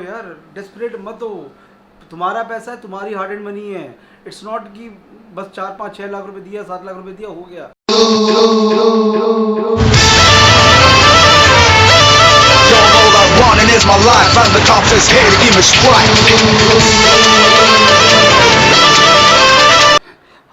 यार, डेस्परेट मत हो। तुम्हारा पैसा है, तुम्हारी हार्ड एंड मनी है। इट्स नॉट कि बस 4 5 6 लाख रुपए दिया, 7 लाख रुपए दिया, हो गया। Running is my life, and the cops is here to give me strike.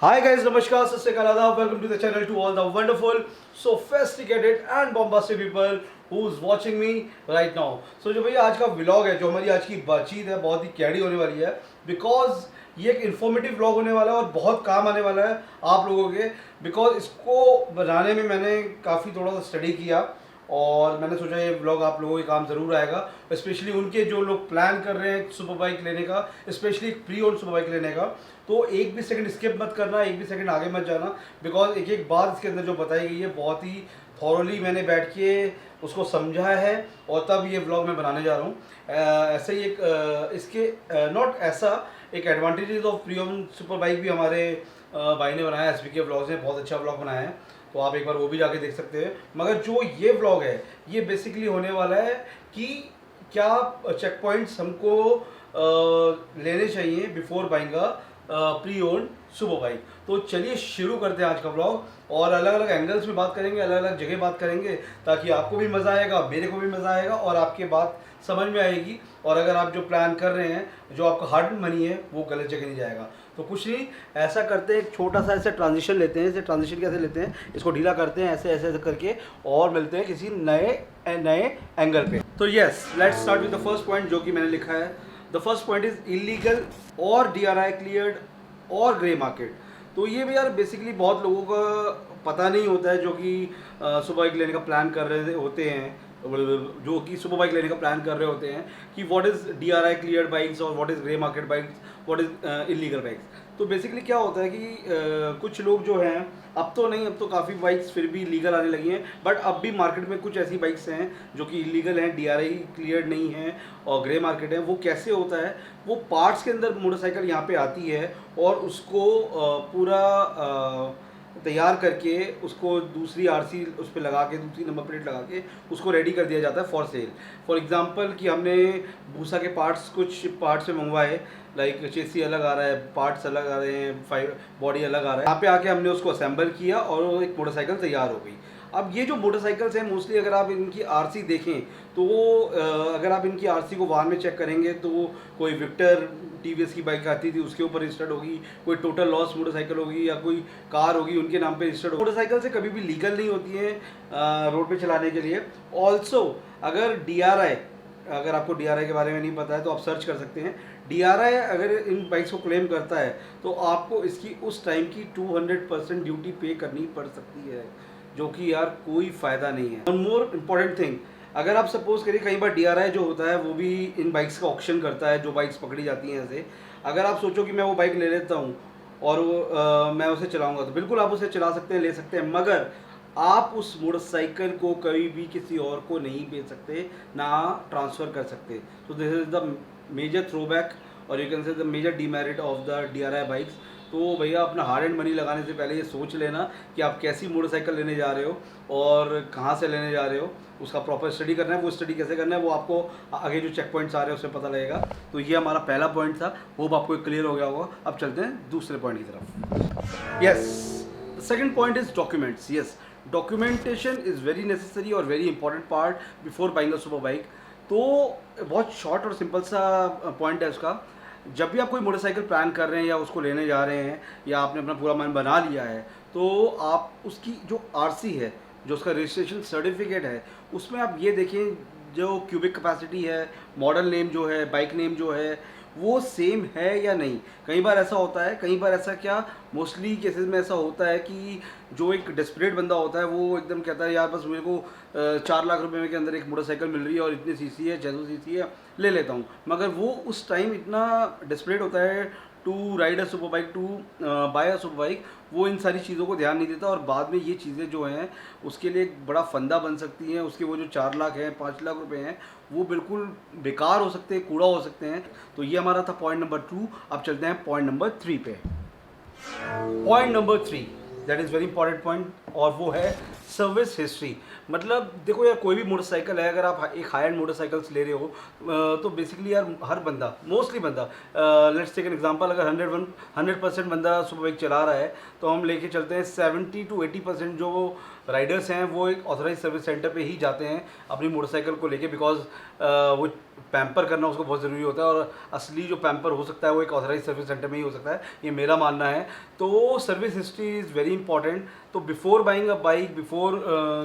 Hi guys, नमस्कार, सत श्री अकाल, आदाब, welcome to the channel to all the wonderful, sophisticated and bombastic people who is watching me right now. So जो भैया आज का vlog है, जो हमारी आज की बातचीत है, बहुत ही कैडी होने वाली है, बिकॉज ये एक इन्फॉर्मेटिव व्लॉग होने वाला है और बहुत काम आने वाला है आप लोगों के। बिकॉज इसको बनाने में मैंने काफ़ी थोड़ा सा स्टडी किया और मैंने सोचा ये व्लॉग आप लोगों के काम ज़रूर आएगा, स्पेशली उनके जो लोग प्लान कर रहे हैं सुपर बाइक लेने का, specially pre owned super bike लेने का। तो एक भी सेकंड स्किप मत करना, एक भी सेकंड आगे मत जाना, बिकॉज एक एक बात इसके अंदर जो बताई गई है बहुत ही थॉरली मैंने बैठ के उसको समझा है और तब ये व्लॉग मैं बनाने जा रहा हूँ। ऐसे ही एक इसके नॉट ऐसा एक advantages of pre owned super bike भी हमारे भाई ने बनाया, SBK व्लॉग्स ने बहुत अच्छा व्लॉग बनाया है, तो आप एक बार वो भी जाके देख सकते हैं। मगर जो ये व्लॉग है ये बेसिकली होने वाला है कि क्या चेक पॉइंट्स हमको लेने चाहिए before buying pre owned super bike. तो चलिए शुरू करते हैं आज का व्लॉग और अलग अलग एंगल्स में बात करेंगे, अलग अलग जगह बात करेंगे, ताकि आपको भी मज़ा आएगा, मेरे को भी मज़ा आएगा और आपके बात समझ में आएगी। और अगर आप जो प्लान कर रहे हैं, जो आपका हार्ड मनी है, वो गलत जगह नहीं जाएगा। तो कुछ नहीं, ऐसा करते हैं, एक छोटा सा ऐसे ट्रांजिशन लेते हैं। इसे ट्रांजिशन कैसे लेते हैं, इसको ढीला करते हैं ऐसे ऐसे ऐसे करके और मिलते हैं किसी नए एंगल पे। तो yes, let's start with the first point जो कि मैंने लिखा है। The first point is illegal और DRI क्लियर्ड और ग्रे मार्केट। तो ये भी यार बेसिकली बहुत लोगों का पता नहीं होता है, जो कि सुपर बाइक लेने का प्लान कर रहे होते हैं, जो कि सुपर बाइक लेने का प्लान कर रहे होते हैं कि what is DRI cleared bikes और what is grey market bikes, what is illegal bikes. तो बेसिकली क्या होता है कि कुछ लोग जो हैं, अब तो नहीं, अब तो काफ़ी बाइक्स फिर भी लीगल आने लगी हैं, बट अब भी मार्केट में कुछ ऐसी बाइक्स हैं जो कि इलीगल हैं, DRI क्लियर्ड नहीं है और ग्रे मार्केट है। वो कैसे होता है, वो पार्ट्स के अंदर मोटरसाइकिल यहाँ पे आती है और उसको पूरा तैयार करके उसको दूसरी RC उस पर लगा के, दूसरी नंबर प्लेट लगा के उसको रेडी कर दिया जाता है फॉर सेल। फॉर एग्जांपल कि हमने भूसा के पार्ट्स, कुछ पार्ट्स में मंगवाए, लाइक चेसी अलग आ रहा है, पार्ट्स अलग आ रहे हैं, बॉडी अलग आ रहा है, यहाँ पे आके हमने उसको असेंबल किया और वो एक मोटरसाइकिल तैयार हो गई। अब ये जो मोटरसाइकिल्स हैं, मोस्टली अगर आप इनकी RC देखें तो अगर आप इनकी RC को वाहन में चेक करेंगे तो कोई विक्टर TVS की बाइक आती थी उसके ऊपर रजिस्टर्ड होगी, कोई टोटल लॉस मोटरसाइकिल होगी या कोई कार होगी उनके नाम पे रजिस्टर्ड होगी। मोटरसाइकिल से कभी भी लीगल नहीं होती है रोड पे चलाने के लिए। ऑल्सो अगर DRI, अगर आपको DRI के बारे में नहीं पता है तो आप सर्च कर सकते हैं। DRI अगर इन बाइक्स को क्लेम करता है तो आपको इसकी उस टाइम की 200% ड्यूटी पे करनी पड़ सकती है, जो कि यार कोई फ़ायदा नहीं है। वन मोर इम्पॉर्टेंट थिंग, अगर आप सपोज करिए कई बार DRI जो होता है वो भी इन बाइक्स का ऑक्शन करता है, जो बाइक्स पकड़ी जाती हैं ऐसे। अगर आप सोचो कि मैं वो बाइक ले लेता हूँ और वो मैं उसे चलाऊँगा, तो बिल्कुल आप उसे चला सकते हैं, ले सकते हैं, मगर आप उस मोटरसाइकिल को कभी भी किसी और को नहीं बेच सकते, ना ट्रांसफ़र कर सकते। तो this is the major drawback और you can say the major demerit of the DRI बाइक्स। तो भैया अपना हार्ड एंड मनी लगाने से पहले ये सोच लेना कि आप कैसी मोटरसाइकिल लेने जा रहे हो और कहाँ से लेने जा रहे हो, उसका प्रॉपर स्टडी करना है। वो स्टडी कैसे करना है वो आपको आगे जो चेक पॉइंट्स आ रहे हैं उसमें पता लगेगा। तो ये हमारा पहला पॉइंट था, होप आपको क्लियर हो गया होगा। अब चलते हैं दूसरे पॉइंट की तरफ। Yes, the second point is documents. Yes, documentation is very necessary और very important part before buying a super bike. तो बहुत शॉर्ट और सिंपल सा पॉइंट है उसका। जब भी आप कोई मोटरसाइकिल प्लान कर रहे हैं या उसको लेने जा रहे हैं या आपने अपना पूरा मन बना लिया है, तो आप उसकी जो RC है, जो उसका रजिस्ट्रेशन सर्टिफिकेट है, उसमें आप ये देखें जो क्यूबिक कैपेसिटी है, मॉडल नेम जो है, बाइक नेम जो है, वो सेम है या नहीं। कई बार ऐसा होता है, कई बार ऐसा क्या, मोस्टली केसेस में ऐसा होता है कि जो एक डेस्परेट बंदा होता है वो एकदम कहता है यार बस मेरे को 4 लाख रुपए के अंदर एक मोटरसाइकिल मिल रही है और इतनी CC है, 600 CC है, ले लेता हूँ। मगर वो उस टाइम इतना डेस्परेट होता है to ride a super bike, to buy a super bike, वो इन सारी चीज़ों को ध्यान नहीं देता और बाद में ये चीज़ें जो हैं उसके लिए एक बड़ा फंदा बन सकती हैं। उसके वो जो 4 लाख हैं, 5 लाख रुपए हैं, वो बिल्कुल बेकार हो सकते हैं, कूड़ा हो सकते हैं। तो ये हमारा था पॉइंट नंबर 2। अब चलते हैं पॉइंट नंबर 3 पे। Point number 3, that is very important point, और वो है सर्विस हिस्ट्री। मतलब देखो यार, कोई भी मोटरसाइकिल है, अगर आप एक हाई एंड मोटरसाइकिल्स ले रहे हो तो बेसिकली यार हर बंदा, मोस्टली बंदा, लेट्स टेक एन एग्जांपल, अगर 100% बंदा सुपर बाइक चला रहा है तो हम लेके चलते हैं 70 to 80% जो राइडर्स हैं वो एक ऑथराइज सर्विस सेंटर पे ही जाते हैं अपनी मोटरसाइकिल को लेके, बिकॉज वो पैम्पर करना उसको बहुत ज़रूरी होता है, और असली जो पैम्पर हो सकता है वो एक ऑथराइज सर्विस सेंटर में ही हो सकता है, ये मेरा मानना है। तो service history is very important. तो before buying a bike, before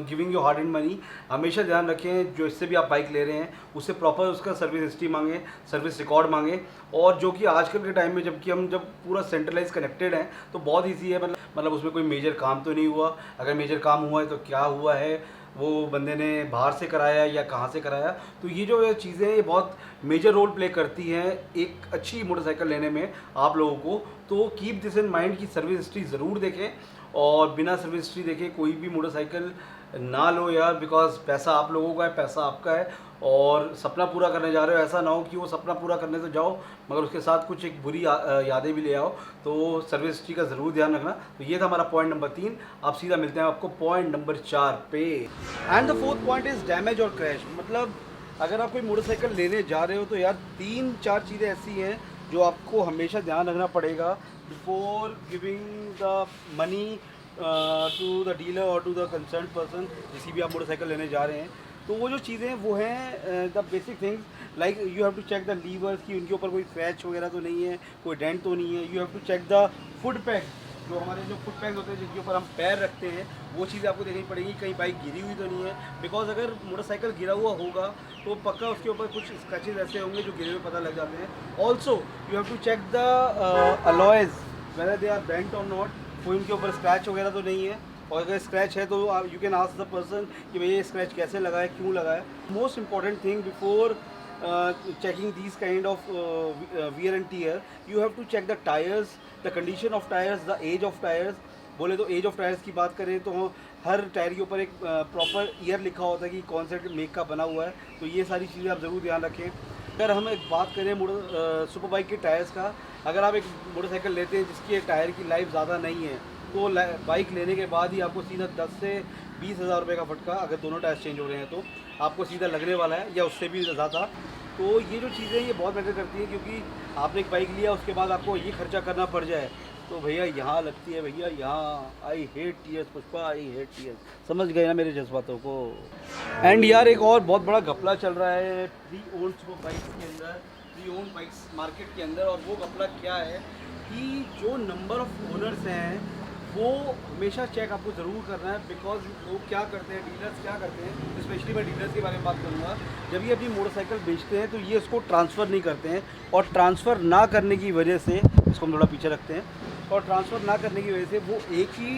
giving your hard and money, हमेशा ध्यान रखें जो इससे भी आप बाइक ले रहे हैं उससे प्रॉपर उसका सर्विस हिस्ट्री मांगें, सर्विस रिकॉर्ड मांगें। और जो कि आजकल के टाइम में जब पूरा सेंट्रलाइज कनेक्टेड है तो बहुत ईजी है, मतलब उसमें कोई मेजर काम तो नहीं हुआ, अगर मेजर काम हुआ है तो क्या हुआ है, वो बंदे ने बाहर से कराया या कहाँ से कराया। तो ये जो चीज़ें ये बहुत मेजर रोल प्ले करती हैं एक अच्छी मोटरसाइकिल लेने में आप लोगों को। तो कीप दिस इन माइंड कि सर्विस हिस्ट्री ज़रूर देखें, और बिना सर्विस हिस्ट्री देखे कोई भी मोटरसाइकिल ना लो यार, बिकॉज पैसा आप लोगों का है, पैसा आपका है, और सपना पूरा करने जा रहे हो, ऐसा ना हो कि वो सपना पूरा करने तो जाओ मगर उसके साथ कुछ एक बुरी यादें भी ले आओ। तो सर्विस हिस्ट्री का ज़रूर ध्यान रखना। तो ये था हमारा पॉइंट नंबर 3। आप सीधा मिलते हैं आपको पॉइंट नंबर 4 पे। And the fourth point is damage और क्रैश। मतलब अगर आप कोई मोटरसाइकिल लेने जा रहे हो तो यार 3-4 चीज़ें ऐसी हैं जो आपको हमेशा ध्यान रखना पड़ेगा before giving the money to the dealer और टू द कंसर्न पर्सन, किसी भी आप मोटरसाइकिल लेने जा रहे हैं। तो वो जो चीज़ें वो हैं the basic things, like you have to check the levers कि उनके ऊपर कोई स्क्रैच वगैरह तो नहीं है, कोई डेंट तो नहीं है। You have to check the foot pack, जो हमारे जो फुट पैक्स होते हैं जिनके ऊपर हम पैर रखते हैं, वो चीज़ें आपको देखनी पड़ेगी, कहीं बाइक गिरी हुई तो नहीं है। बिकॉज अगर मोटरसाइकिल गिरा हुआ होगा तो पक्का उसके ऊपर कुछ स्क्रैचेज ऐसे होंगे जो गिरे हुए पता लग जाते हैं। Also you have to check the alloys whether they are bent और नॉट, कोई उनके ऊपर स्क्रैच वगैरह तो नहीं है, और अगर स्क्रैच है तो you can ask the person कि भैया ये स्क्रैच कैसे लगा है, क्यों लगा है। Most important thing before checking these kind of wear and tear, you have to check the tires, the condition of tires, the age of tires। बोले तो एज ऑफ टायर्स की बात करें तो हर टायर के ऊपर एक प्रॉपर ईयर लिखा होता है कि कौन से मेक का बना हुआ है। तो ये सारी चीज़ें आप ज़रूर ध्यान रखें। अगर हम एक बात करें सुपर बाइक के टायर्स का, अगर आप एक मोटरसाइकिल लेते हैं जिसकी टायर की लाइफ ज़्यादा नहीं है तो बाइक लेने के बाद ही आपको सीधा 10 से 20 हज़ार रुपये का फटका, अगर दोनों टायर चेंज हो रहे हैं तो आपको सीधा लगने वाला है, या उससे भी ज़्यादा। तो ये जो चीज़ें ये बहुत मैटर करती हैं, क्योंकि आपने एक बाइक लिया उसके बाद आपको ये खर्चा करना पड़ जाए तो भैया यहाँ लगती है, भैया यहाँ। I hate tears Pushpa, I hate tears. समझ गए ना मेरे जज्बातों को। एंड यार एक और बहुत बड़ा घपला चल रहा है प्री ओन्ड सुपर बाइक्स के अंदर, प्री ओन्ड बाइक्स मार्केट के अंदर। और वो घपला क्या है कि जो नंबर ऑफ ओनर्स हैं वो हमेशा चेक आपको ज़रूर करना है। बिकॉज लोग क्या करते हैं, डीलर्स क्या करते हैं, स्पेशली मैं डीलर्स के बारे में बात करूँगा, जब ये अपनी मोटरसाइकिल बेचते हैं तो ये इसको ट्रांसफ़र नहीं करते हैं, और ट्रांसफ़र ना करने की वजह से, इसको हम थोड़ा पीछे रखते हैं, और ट्रांसफ़र ना करने की वजह से वो एक ही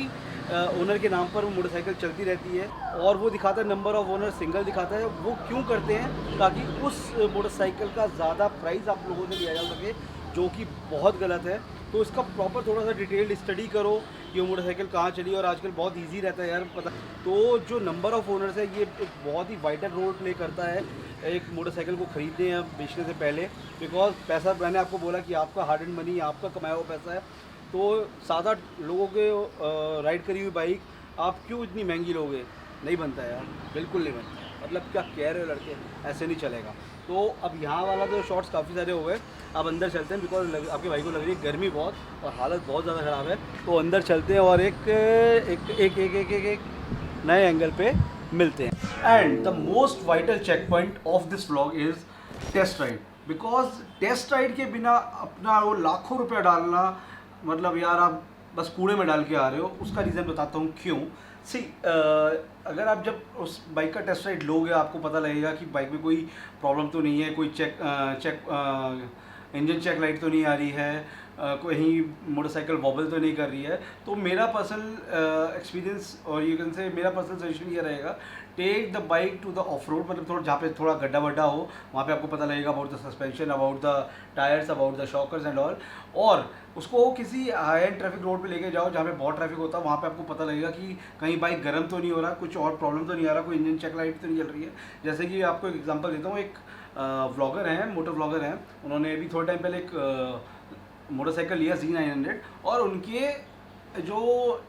ओनर के नाम पर वो मोटरसाइकिल चलती रहती है, और वो दिखाता है नंबर ऑफ ओनर सिंगल दिखाता है। वो क्यों करते हैं? ताकि उस मोटरसाइकिल का ज़्यादा प्राइस आप लोगों से लिया जा सके, जो कि बहुत गलत है। तो इसका प्रॉपर थोड़ा सा डिटेल्ड स्टडी करो कि वो मोटरसाइकिल कहाँ चली, और आजकल बहुत इजी रहता है यार पता। तो जो नंबर ऑफ ओनर्स है ये एक बहुत ही वाइटल रोल प्ले करता है एक मोटरसाइकिल को ख़रीदने या बेचने से पहले। बिकॉज पैसा, मैंने आपको बोला कि आपका हार्ड एंड मनी, आपका कमाया हुआ पैसा है, तो 7-8 लोगों के राइड करी हुई बाइक आप क्यों इतनी महंगी लोगे? नहीं बनता यार, बिल्कुल नहीं बनता। मतलब क्या कह रहे हो लड़के, ऐसे नहीं चलेगा। तो अब यहाँ वाला तो शॉर्ट्स काफ़ी सारे हो गए, अब अंदर चलते हैं, बिकॉज आपके भाई को लग रही है गर्मी बहुत और हालत बहुत ज़्यादा ख़राब है। तो अंदर चलते हैं और एक नए एंगल पे मिलते हैं। And the most vital check point of this vlog is test ride. Because test ride के बिना अपना वो लाखों रुपया डालना, मतलब यार आप बस कूड़े में डाल के आ रहे हो। उसका रीज़न बताता हूँ क्यों। सी अगर आप जब उस बाइक का टेस्ट राइड लोगे आपको पता लगेगा कि बाइक में कोई प्रॉब्लम तो नहीं है, कोई इंजन चेक लाइट तो नहीं आ रही है, कहीं मोटरसाइकिल वॉबल तो नहीं कर रही है। तो मेरा पर्सनल एक्सपीरियंस और यू कैन से मेरा पर्सनल सजेशन ये रहेगा, take the bike to the off road, मतलब थोड़ा जहाँ पे थोड़ा गड्ढा वड्ढा हो वहाँ पे आपको पता लगेगा about the suspension, about the tyres, about the shockers and all. और उसको किसी हाई एंड ट्रैफिक रोड पे लेके जाओ जहाँ पे बहुत ट्रैफिक होता है, वहाँ पे आपको पता लगेगा कि कहीं बाइक गर्म तो नहीं हो रहा, कुछ और प्रॉब्लम तो नहीं आ रहा, कोई इंजन चेक लाइट तो नहीं चल रही है। जैसे कि आपको एक एग्जांपल देता हूँ, एक व्लॉगर हैं, मोटर व्लॉगर हैं, उन्होंने अभी थोड़े टाइम पहले एक मोटरसाइकिल लिया Z900, और उनके जो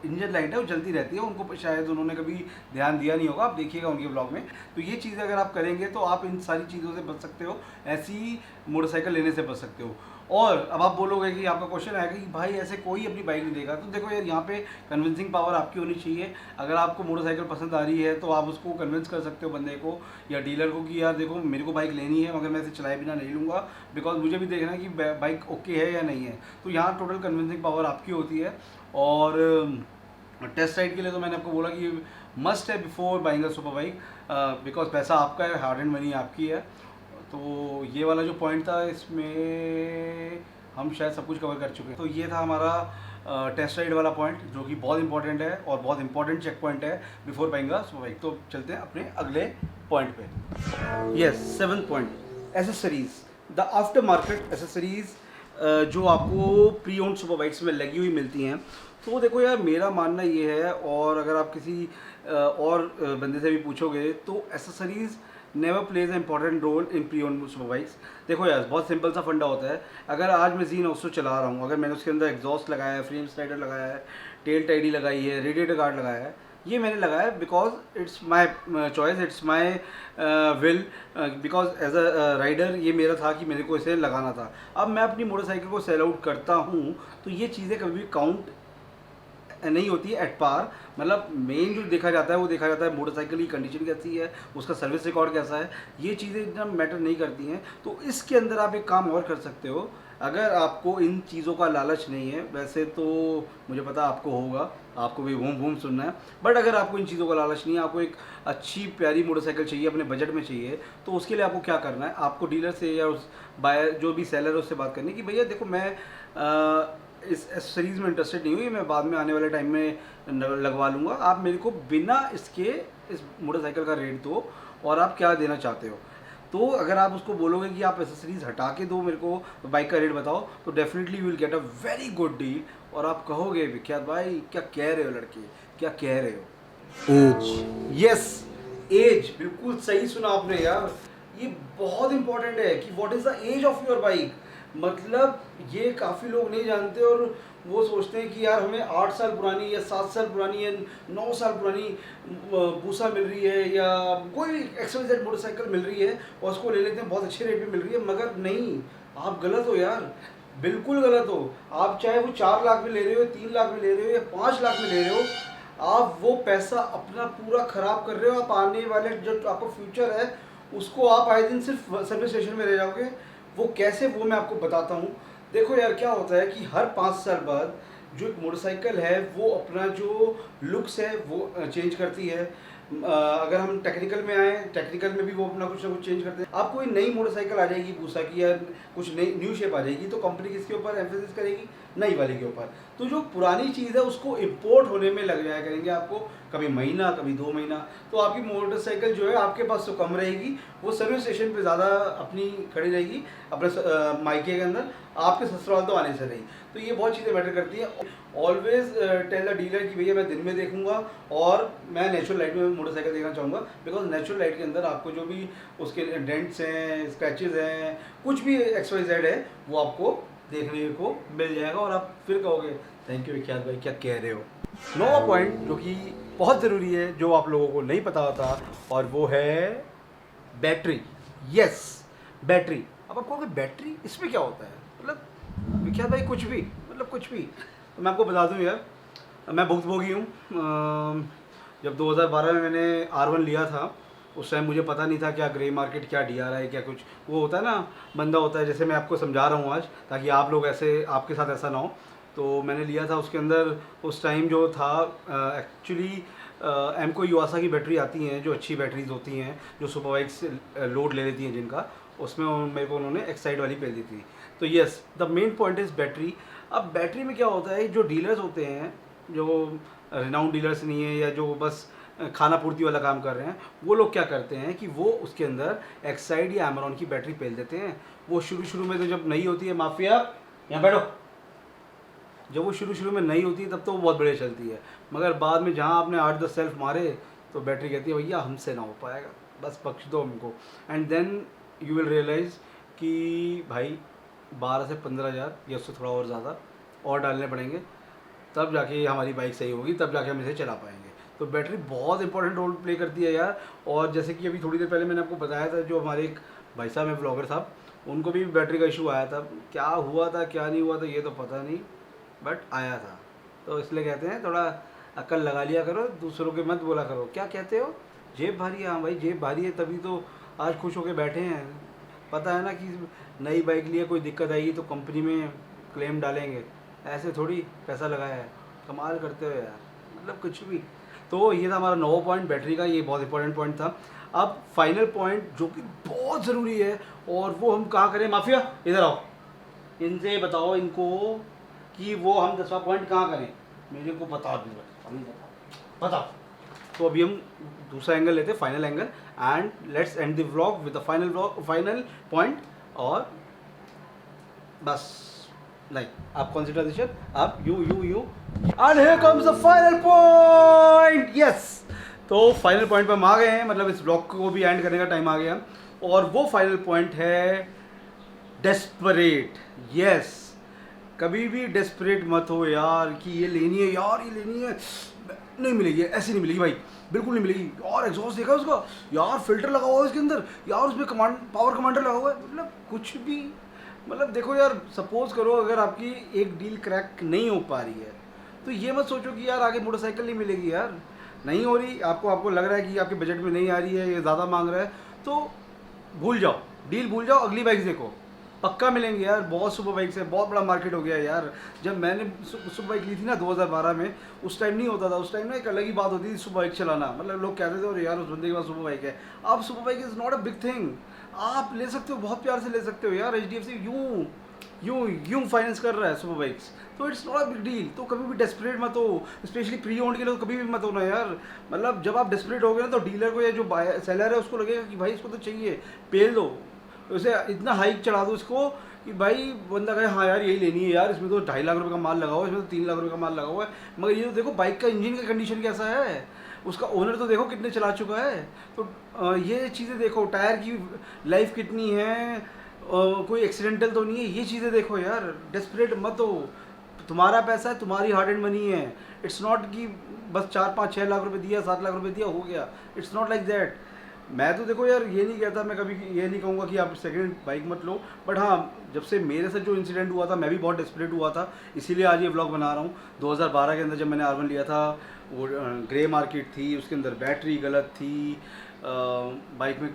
इंजन लाइट है वो जलती रहती है, उनको शायद उन्होंने कभी ध्यान दिया नहीं होगा, आप देखिएगा उनके ब्लॉग में। तो ये चीज़ें अगर आप करेंगे तो आप इन सारी चीज़ों से बच सकते हो, ऐसी मोटरसाइकिल लेने से बच सकते हो। और अब आप बोलोगे कि आपका क्वेश्चन आएगा कि भाई ऐसे कोई अपनी बाइक नहीं देगा, तो देखो यार यहाँ पे कन्विंसिंग पावर आपकी होनी चाहिए। अगर आपको मोटरसाइकिल पसंद आ रही है तो आप उसको कन्विंस कर सकते हो बंदे को या डीलर को कि यार देखो मेरे को बाइक लेनी है, मगर मैं इसे चलाए बिना नहीं लूँगा, बिकॉज मुझे भी देखना है कि बाइक ओके है या नहीं है। तो यहाँ टोटल कन्विंसिंग पावर आपकी होती है। और टेस्ट राइड के लिए तो मैंने आपको बोला कि मस्ट है before buying a super bike, because पैसा आपका है, हार्ड एंड मनी आपकी है। तो ये वाला जो पॉइंट था इसमें हम शायद सब कुछ कवर कर चुके हैं। तो ये था हमारा टेस्ट राइड वाला पॉइंट, जो कि बहुत इंपॉर्टेंट है और बहुत इंपॉर्टेंट चेक पॉइंट है before buying a super bike. तो चलते हैं अपने अगले पॉइंट पे। Yes, 7th point, accessories. The after market accessories जो आपको प्री ओन्ड सुपर बाइक्स में लगी हुई मिलती हैं। तो देखो यार, मेरा मानना ये है, और अगर आप किसी और बंदे से भी पूछोगे तो accessories never plays a important role in pre owned super bikes. देखो यार, बहुत सिंपल सा फंडा होता है। अगर आज मैं जीन ऑस्टो चला रहा हूँ, अगर मैंने उसके अंदर एग्जॉस्ट लगाया है, फ्रेम स्लाइडर लगाया है, टेल टाइडी लगाई है, रेडिएटर गार्ड लगाया है, ये मैंने लगाया है because it's my choice, it's my will, because as a rider ये मेरा था कि मेरे को इसे लगाना था। अब मैं अपनी मोटरसाइकिल को सेल आउट करता हूँ तो ये चीज़ें कभी भी काउंट नहीं होती है एट पार। मतलब मेन जो देखा जाता है वो देखा जाता है मोटरसाइकिल की कंडीशन कैसी है, उसका सर्विस रिकॉर्ड कैसा है, ये चीज़ें इतना मैटर नहीं करती हैं। तो इसके अंदर आप एक काम और कर सकते हो, अगर आपको इन चीज़ों का लालच नहीं है, वैसे तो मुझे पता आपको होगा, आपको भी घूम घूम सुनना है, बट अगर आपको इन चीज़ों का लालच नहीं है, आपको एक अच्छी प्यारी मोटरसाइकिल चाहिए, अपने बजट में चाहिए, तो उसके लिए आपको क्या करना है, आपको डीलर से या उस बायर जो भी सेलर है उससे बात करनी कि भैया देखो मैं इस एसेसरीज़ में इंटरेस्टेड नहीं हूँ, ये मैं बाद में आने वाले टाइम में लगवा लूँगा, आप मेरे को बिना इसके इस मोटरसाइकिल का रेट दो और आप क्या देना चाहते हो। तो अगर आप उसको बोलोगे कि आप एसेसरीज़ हटा के दो मेरे को, बाइक का रेट बताओ, तो definitely you will get a very good deal. और आप कहोगे विख्यात भाई क्या कह रहे हो लड़के, क्या कह रहे हो। एज, यस, एज, बिल्कुल सही सुना आपने यार। ये बहुत इंपॉर्टेंट है कि what is the age of your bike. मतलब ये काफ़ी लोग नहीं जानते और वो सोचते हैं कि यार हमें 8 साल पुरानी या 7 साल पुरानी या 9 साल पुरानी पूसा मिल रही है या कोई एक्सवाइजेड मोटरसाइकिल मिल रही है और उसको ले लेते हैं, बहुत अच्छे रेट पे मिल रही है, मगर नहीं, आप गलत हो यार, बिल्कुल गलत हो। आप चाहे वो 4 लाख में ले रहे हो, 3 लाख में ले रहे हो या 5 लाख में ले रहे हो, आप वो पैसा अपना पूरा ख़राब कर रहे हो। आप आने वाले जो आपका फ्यूचर है उसको आप आए दिन सिर्फ सर्विस स्टेशन में रह जाओगे। वो कैसे, वो मैं आपको बताता हूँ। देखो यार, क्या होता है कि हर 5 साल बाद जो एक मोटरसाइकिल है वो अपना जो लुक्स है वो चेंज करती है। अगर हम टेक्निकल में आए, टेक्निकल में भी वो अपना कुछ ना कुछ चेंज करते हैं। आप कोई नई मोटरसाइकिल आ जाएगी पूसा की या कुछ नई न्यू शेप आ जाएगी तो कंपनी किसके ऊपर एम्फेसिस करेगी, नई वाले के ऊपर। तो जो पुरानी चीज़ है उसको इम्पोर्ट होने में लग जाया करेंगे आपको कभी महीना कभी 2 महीना। तो आपकी मोटरसाइकिल जो है आपके पास तो कम रहेगी, वो सर्विस स्टेशन पे ज़्यादा अपनी खड़ी रहेगी अपने मायके के अंदर, आपके ससुराल तो आने से नहीं। तो ये बहुत चीज़ें मैटर करती हैं। ऑलवेज टेल द डीलर कि भैया मैं दिन में देखूंगा और मैं नेचुरल लाइट में मोटरसाइकिल देखना चाहूँगा, बिकॉज नेचुरल लाइट के अंदर आपको जो भी उसके डेंट्स हैं, स्क्रैचेज हैं, कुछ भी XYZ है वो आपको देखने को मिल जाएगा और आप फिर कहोगे थैंक यू विख्यात भाई, क्या कह रहे हो। नौवां पॉइंट जो कि बहुत ज़रूरी है, जो आप लोगों को नहीं पता होता, और वो है बैटरी। Yes, battery. अब आप कहोगे बैटरी, इसमें क्या होता है, मतलब विख्यात भाई कुछ भी, मतलब कुछ भी। तो मैं आपको बता दूं यार, मैं भुक्तभोगी हूँ। जब 2012 में मैंने R1 लिया था, उस टाइम मुझे पता नहीं था क्या ग्रे मार्केट, क्या DRI, क्या कुछ वो होता है ना, बंदा होता है, जैसे मैं आपको समझा रहा हूँ आज, ताकि आप लोग ऐसे, आपके साथ ऐसा ना हो। तो मैंने लिया था, उसके अंदर उस टाइम जो था एक्चुअली एमको युआसा की बैटरी आती हैं जो अच्छी बैटरीज होती हैं, जो सुपर बाइक्स लोड ले लेती हैं जिनका, उसमें मेरे को उन्होंने एक्साइड वाली भेज दी थी। तो yes, the main point is battery. अब बैटरी में क्या होता है, जो डीलर्स होते हैं, जो रिनाउंड डीलर्स नहीं है या जो बस खाना पूर्ति वाला काम कर रहे हैं, वो लोग क्या करते हैं कि वो उसके अंदर एक्साइड या एमरॉन की बैटरी पेल देते हैं। वो शुरू में तो जब नई होती है, माफिया यहाँ बैठो, जब वो शुरू में नहीं होती तब तो वो बहुत बढ़िया चलती है, मगर बाद में जहाँ आपने 8-10 सेल्फ मारे तो बैटरी कहती है भैया हमसे ना हो पाएगा, बस बख्श दो हमको। And then you will realise कि भाई 12 से 15 हज़ार या उससे थोड़ा और ज़्यादा और डालने पड़ेंगे तब जाके हमारी बाइक सही होगी, तब जाके हम इसे चला पाएंगे। तो बैटरी बहुत इंपॉर्टेंट रोल प्ले करती है यार। और जैसे कि अभी थोड़ी देर पहले मैंने आपको बताया था, जो हमारे एक भाई साहब हैं ब्लॉगर साहब, उनको भी बैटरी का इशू आया था। क्या हुआ था क्या नहीं हुआ था ये तो पता नहीं, बट आया था। तो इसलिए कहते हैं थोड़ा अक्ल लगा लिया करो, दूसरों के मत बोला करो। क्या कहते हो, जेब भारी है? हाँ भाई जेब भारी है, तभी तो आज खुश होके बैठे हैं। पता है ना कि नई बाइक लिए कोई दिक्कत आएगी तो कंपनी में क्लेम डालेंगे, ऐसे थोड़ी पैसा लगाया है। कमाल करते हो यार, मतलब कुछ भी। तो ये था हमारा 9 पॉइंट बैटरी का, ये बहुत इंपॉर्टेंट पॉइंट था। अब फाइनल पॉइंट जो कि बहुत ज़रूरी है, और वो हम कहाँ करें? माफिया इधर आओ, इनसे बताओ इनको कि वो हम 10वां पॉइंट कहाँ करें। मेरे को बता दो, बताओ। तो अभी हम दूसरा एंगल लेते हैं, final angle, and let's end the vlog with the final point. और बस नहीं, आप कंसिडरेशन, आप you and here comes the final point. Yes, तो फाइनल पॉइंट पर हम आ गए हैं, मतलब इस ब्लॉग को भी एंड करने का टाइम आ गया। और वो फाइनल पॉइंट है डेस्परेट। यस, कभी भी डेस्परेट मत हो यार कि ये लेनी है यार, ये लेनी है, नहीं मिलेगी, ऐसी नहीं मिलेगी भाई, बिल्कुल नहीं मिलेगी। और एग्जॉस्ट देखा उसका यार, फिल्टर लगा हुआ है इसके अंदर यार, उसमें पावर कमांडर लगा हुआ है, मतलब कुछ भी। मतलब देखो यार, सपोज करो अगर आपकी एक डील क्रैक नहीं हो पा रही है, तो ये मत सोचो कि यार आगे मोटरसाइकिल नहीं मिलेगी। यार नहीं हो रही, आपको लग रहा है कि आपके बजट में नहीं आ रही है, ये ज़्यादा मांग रहा है, तो भूल जाओ, डील भूल जाओ, अगली बाइक देखो, पक्का मिलेंगे यार। बहुत सुपर बाइक्स है, बहुत बड़ा मार्केट हो गया है यार। जब मैंने सुपर बाइक ली थी ना 2012 में, उस टाइम नहीं होता था। उस टाइम ना एक अलग ही बात होती थी सुपर बाइक चलाना, मतलब लोग कहते थे और यार उस बंदे के पास सुपर बाइक है। अब super bike is not a big thing, आप ले सकते हो, बहुत प्यार से ले सकते हो यार। HDFC यूं फाइनेंस कर रहा है सुपर बाइक्स, तो it's not a big deal. तो कभी भी डेस्परेट मत हो, स्पेशली प्री ओन्ड के लिए तो कभी भी मत होना यार। मतलब जब आप डेस्परेट हो गए ना, तो डीलर को या जो सेलर है उसको लगेगा कि भाई इसको तो चाहिए, पेल दो उसे, इतना हाइक चढ़ा दो इसको कि भाई बंदा कहे हाँ यार यही लेनी है यार, इसमें तो 2.5 लाख रुपए का माल लगा हुआ है, इसमें तो 3 लाख रुपए का माल लगा हुआ है। मगर ये तो देखो बाइक का इंजन का कंडीशन कैसा है, उसका ओनर तो देखो कितने चला चुका है। तो ये चीज़ें देखो, टायर की लाइफ कितनी है, कोई एक्सीडेंटल तो नहीं है, ये चीज़ें देखो यार। डेस्परेट मत हो, तुम्हारा पैसा है, तुम्हारी हार्ड एंड मनी है। इट्स नॉट कि बस 4-5-6 लाख रुपए दिया, 7 लाख रुपए दिया, हो गया। It's not like that. मैं तो देखो यार ये नहीं कहता, मैं कभी ये नहीं कहूँगा कि आप सेकंड बाइक मत लो, बट हाँ, जब से मेरे साथ जो इंसिडेंट हुआ था, मैं भी बहुत डेस्परेट हुआ था, इसीलिए आज ये व्लॉग बना रहा हूँ। 2012 के अंदर जब मैंने R1 लिया था, वो ग्रे मार्केट थी, उसके अंदर बैटरी गलत थी, बाइक में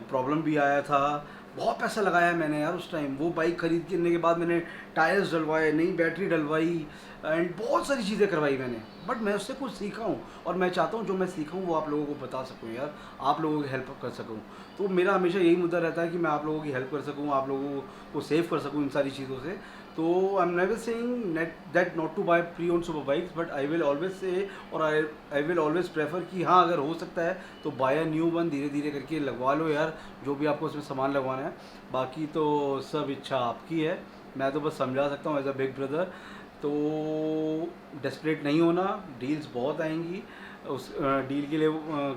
प्रॉब्लम भी आया था, बहुत पैसा लगाया है मैंने यार उस टाइम। वो बाइक खरीद के बाद मैंने टायर्स डलवाए, नई बैटरी डलवाई, एंड बहुत सारी चीज़ें करवाई मैंने। बट मैं उससे कुछ सीखा हूँ, और मैं चाहता हूँ जो मैं सीखा हूँ वो आप लोगों को बता सकूँ यार, आप लोगों की हेल्प कर सकूँ। तो मेरा हमेशा यही मुद्दा रहता है कि मैं आप लोगों की हेल्प कर सकूँ, आप लोगों को सेव कर सकूँ इन सारी चीज़ों से। तो I am never saying that not to buy pre owned super bikes, but I will always say, और आई विल ऑलवेज प्रेफर कि हाँ अगर हो सकता है तो बाय अ न्यू वन, धीरे धीरे करके लगवा लो यार, जो भी आपको उसमें सामान लगवाना है। बाकी तो सब इच्छा आपकी है, मैं तो बस समझा सकता हूँ एज अ बिग ब्रदर। तो डेस्परेट नहीं होना, डील्स बहुत आएंगी, उस डील के लिए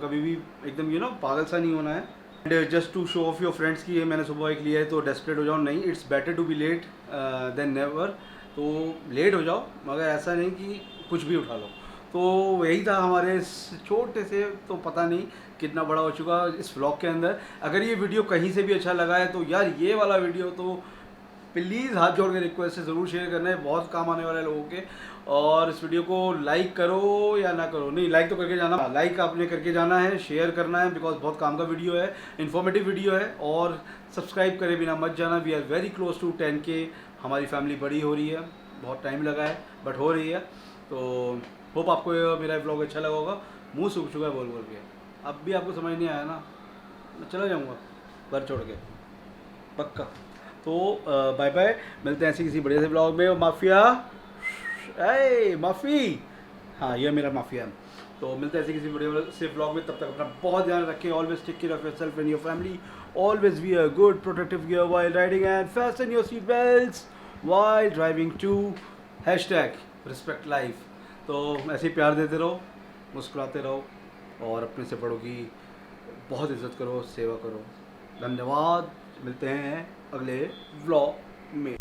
कभी भी एकदम पागल सा नहीं होना है। And just to show off your friends कि ये मैंने सुपर बाइक लिया है तो डेस्परेट हो जाओ, नहीं, it's better to be late than never. तो लेट हो जाओ, मगर ऐसा नहीं कि कुछ भी उठा लो। तो यही था हमारे इस छोटे से, तो पता नहीं कितना बड़ा हो चुका इस व्लॉग के अंदर। अगर ये वीडियो कहीं से भी अच्छा लगा है तो यार ये वाला वीडियो तो प्लीज़ हाथ जोड़ के रिक्वेस्ट है ज़रूर शेयर करना है, बहुत काम आने वाले लोगों के। और इस वीडियो को लाइक करो या ना करो, नहीं लाइक तो करके जाना, लाइक आपने करके जाना है, शेयर करना है, बिकॉज बहुत काम का वीडियो है, इन्फॉर्मेटिव वीडियो है। और सब्सक्राइब करे बिना मत जाना, we are very close to 10K। हमारी फैमिली बड़ी हो रही है, बहुत टाइम लगा है बट हो रही है। तो होप आपको मेरा ब्लॉग अच्छा लगा होगा। मुँह सूख चुका है बोल बोल के, अब भी आपको समझ नहीं आया ना, मैं चला जाऊँगा घर छोड़ के, पक्का। तो बाय बाय, मिलते हैं ऐसे किसी बढ़िया से ब्लॉग में। माफिया, माफ़ी, हाँ ये मेरा माफिया है। तो मिलते हैं ऐसे किसी बढ़िया से ब्लॉग में, तब तक अपना बहुत ध्यान रखें। Always take care of yourself and your family, always wear good protective gear while riding, and fasten your seat belts while driving to #respect life। तो ऐसे ही प्यार देते रहो, मुस्कुराते रहो, और अपने से बड़ों की बहुत इज्जत करो, सेवा करो। धन्यवाद, मिलते हैं अगले व्लॉग में।